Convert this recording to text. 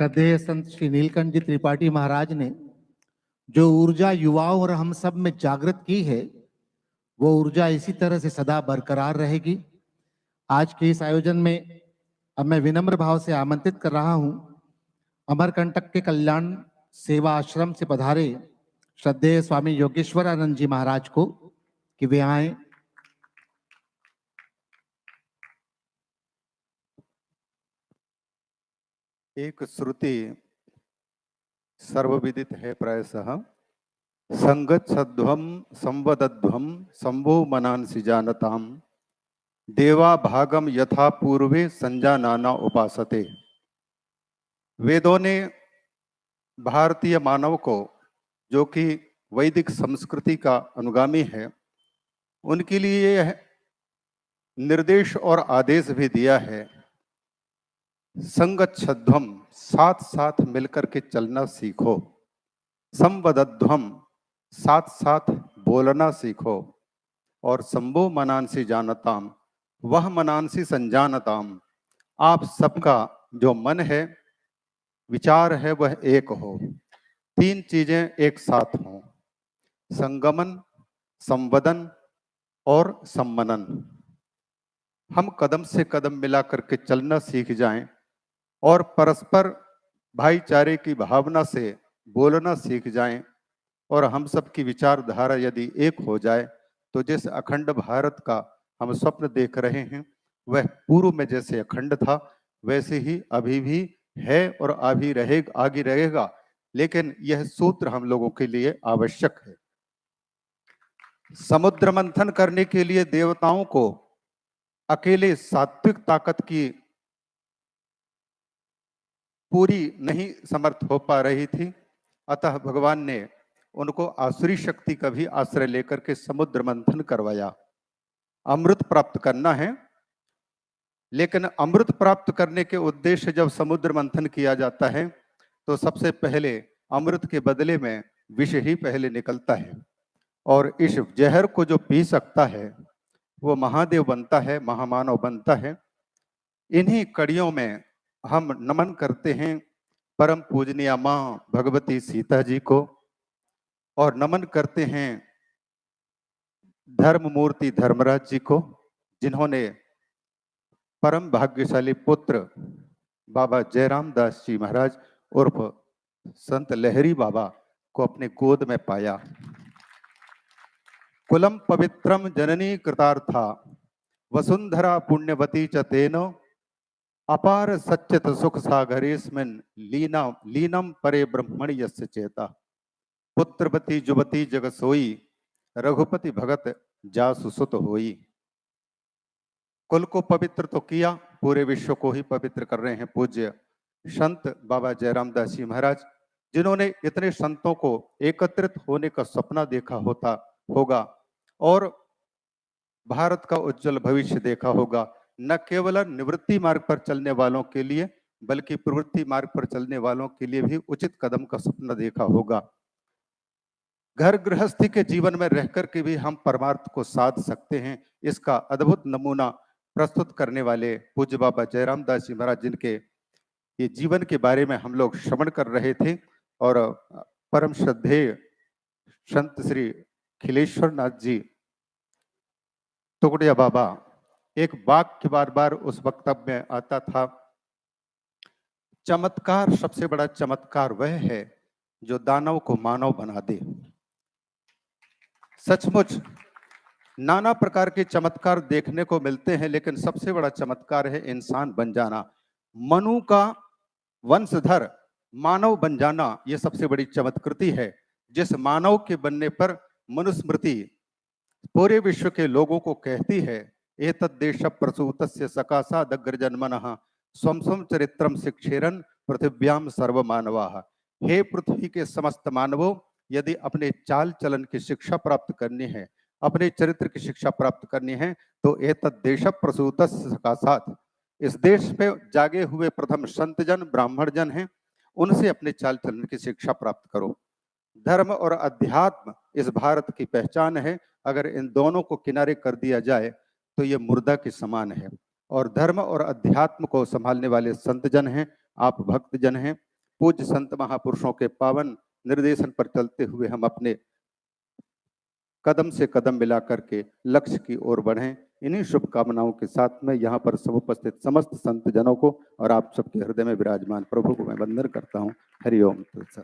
श्रद्धेय संत श्री नीलकंठ जी त्रिपाठी महाराज ने जो ऊर्जा युवाओं और हम सब में जागृत की है, वो ऊर्जा इसी तरह से सदा बरकरार रहेगी। आज के इस आयोजन में अब मैं विनम्र भाव से आमंत्रित कर रहा हूं अमरकंटक के कल्याण सेवा आश्रम से पधारे श्रद्धेय स्वामी योगेश्वरानंद जी महाराज को कि वे आए। एक श्रुति सर्वविदित है प्रायशः, संगच्छध्वम संवदध्वम संभो मनांसि जानताम देवा भागम यथा पूर्वे संजानाना उपासते। वेदों ने भारतीय मानव को, जो कि वैदिक संस्कृति का अनुगामी है, उनके लिए यह निर्देश और आदेश भी दिया है, संगच्छध्वम साथ साथ मिलकर के चलना सीखो, संवदध्वम साथ साथ बोलना सीखो, और संभो मनांसि जानताम वह मनांसि संजानताम आप सबका जो मन है, विचार है, वह एक हो। तीन चीजें एक साथ हों, संगमन, संवदन और सम्मनन। हम कदम से कदम मिला करके चलना सीख जाएं और परस्पर भाईचारे की भावना से बोलना सीख जाएं, और हम सब की विचारधारा यदि एक हो जाए तो जिस अखंड भारत का हम स्वप्न देख रहे हैं, वह पूर्व में जैसे अखंड था वैसे ही अभी भी है और आगे रहेगा। लेकिन यह सूत्र हम लोगों के लिए आवश्यक है। समुद्र मंथन करने के लिए देवताओं को अकेले सात्विक ताकत की पूरी नहीं समर्थ हो पा रही थी, अतः भगवान ने उनको आसुरी शक्ति का भी आश्रय लेकर के समुद्र मंथन करवाया। अमृत प्राप्त करना है, लेकिन अमृत प्राप्त करने के उद्देश्य जब समुद्र मंथन किया जाता है तो सबसे पहले अमृत के बदले में विष ही पहले निकलता है, और इस जहर को जो पी सकता है वो महादेव बनता है, महामानव बनता है। इन्हीं कड़ियों में हम नमन करते हैं परम पूजनीय माँ भगवती सीता जी को, और नमन करते हैं धर्म मूर्ति धर्मराज जी को, जिन्होंने परम भाग्यशाली पुत्र बाबा जयराम दास जी महाराज उर्फ संत लहरी बाबा को अपने गोद में पाया। कुलम पवित्रम जननी कृतार्था वसुंधरा पुण्यवती च तेन अपार सच्चित सुख सागरेस्मिन् लीनम परे ब्रह्मणि यस्य चेता पुत्रवती जुवती जग सोई रघुपति भगत जासु सुत होई। कुल को पवित्र तो किया, पूरे विश्व को ही पवित्र कर रहे हैं पूज्य संत बाबा जयराम दास जी महाराज, जिन्होंने इतने संतों को एकत्रित होने का सपना देखा होगा और भारत का उज्जवल भविष्य देखा होगा। न केवल निवृत्ति मार्ग पर चलने वालों के लिए बल्कि प्रवृत्ति मार्ग पर चलने वालों के लिए भी उचित कदम का सपना देखा होगा। घर गृहस्थी के जीवन में रहकर के भी हम परमार्थ को साध सकते हैं, इसका अद्भुत नमूना प्रस्तुत करने वाले पूज्य बाबा जयराम दास जी महाराज, जिनके ये जीवन के बारे में हम लोग श्रवण कर रहे थे, और परम श्रद्धेय संत श्री खिलेश्वर नाथ जी तुगड़िया बाबा, एक वाक्य बार बार उस वक्तव्य में आता था, चमत्कार, सबसे बड़ा चमत्कार वह है जो दानव को मानव बना दे। सचमुच नाना प्रकार के चमत्कार देखने को मिलते हैं, लेकिन सबसे बड़ा चमत्कार है इंसान बन जाना, मनु का वंशधर मानव बन जाना। यह सबसे बड़ी चमत्कृति है, जिस मानव के बनने पर मनुस्मृति पूरे विश्व के लोगों को कहती है, एतद् देश प्रसूतस्य सकाशाद् अग्रजन्मनः स्वं स्वं चरित्रम शिक्षेरन् पृथिव्याम सर्व मानवाः। हे पृथ्वी के समस्त मानवों, यदि अपने चाल चलन की शिक्षा प्राप्त करनी है, अपने चरित्र की शिक्षा प्राप्त करनी है, तो एतद् देश प्रसूतस्य सकाशात्, इस देश पे जागे हुए प्रथम संत जन ब्राह्मण जन हैं, उनसे अपने चाल चलन की शिक्षा प्राप्त करो। धर्म और अध्यात्म इस भारत की पहचान है। अगर इन दोनों को किनारे कर दिया जाए तो ये मुर्दा के समान है, और धर्म और अध्यात्म को संभालने वाले संत जन हैं, आप भक्त जन हैं। पूज्य संत महापुरुषों के पावन निर्देशन पर चलते हुए हम अपने कदम से कदम मिला करके लक्ष्य की ओर बढ़ें। इन्हीं शुभकामनाओं के साथ में यहाँ पर सब उपस्थित समस्त संत जनों को और आप सबके हृदय में विराजमान प्रभु को मैं वंदन करता हूँ। हरि ओम तत्सत।